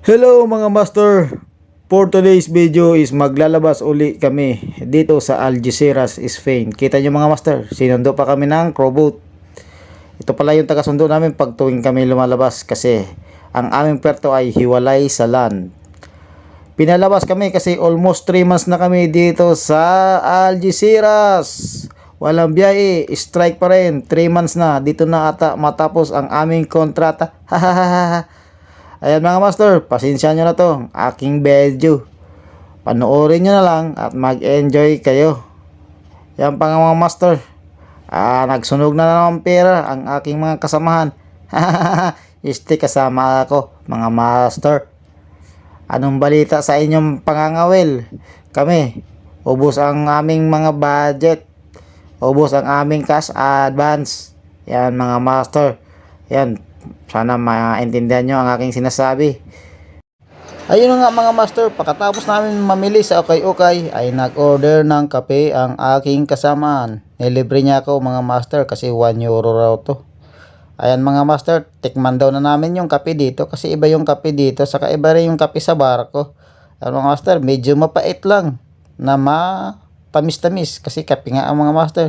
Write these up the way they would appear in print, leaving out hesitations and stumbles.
Hello mga master! For today's video is maglalabas uli kami dito sa Algeciras, Spain. Kita nyo mga master, sinundo pa kami ng crowboat. Ito pala yung taga-sundo namin pag tuwing kami lumalabas kasi ang aming puerto ay hiwalay sa land. Pinalabas kami kasi almost 3 months na kami dito sa Algeciras. Walang biyahe, strike pa rin. 3 months na, dito na ata matapos ang aming kontrata. Hahaha. Ayan mga master, pasensya nyo na to, aking video. Panoorin nyo na lang at mag-enjoy kayo. Yan pa nga mga master. Nagsunog na naman pera ang aking mga kasamahan. Kasama ako mga master. Anong balita sa inyong pangangawil? Kami, ubos ang aming mga budget. Ubos ang aming cash advance. Yan mga master. Yan. Sana maintindihan nyo ang aking sinasabi. Ayun nga mga master, pagkatapos namin mamili sa Okay-Okay ay nag-order ng kape ang aking kasamaan. Nilibre niya ako mga master kasi 1 euro raw to. Ayan mga master, tikman daw na namin yung kape dito kasi iba yung kape dito saka iba rin yung kape sa barko. Ayan mga master, medyo mapait lang na tamis-tamis kasi kape nga ang mga master.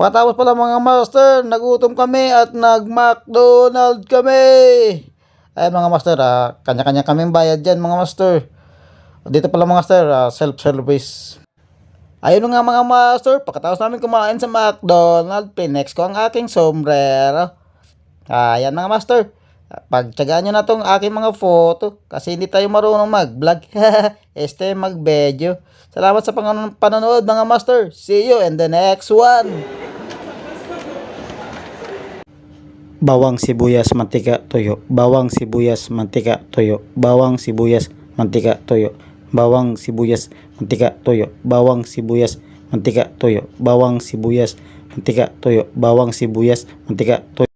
Pagkatapos pala mga master, nagutom kami at nag-McDonald kami. Ayan mga master, kanya-kanya kaming bayad dyan mga master. Dito pala mga master, self-service. Ayun nga mga master, pagkatapos namin kumain sa McDonald, pinex ko ang aking sombrero. Ayan mga master, pagtyagaan nyo na tong aking mga photo kasi hindi tayo marunong mag-vlog. Mag-video. Salamat sa panonood mga master. See you in the next one. Bawang sibuyas, mantika, toyo. Bawang sibuyas, mantika, toyo. Bawang sibuyas, mantika, toyo. Bawang sibuyas, mantika, toyo. Bawang sibuyas, mantika, toyo. Bawang sibuyas, mantika, toyo. Bawang sibuyas, mantika, toyo.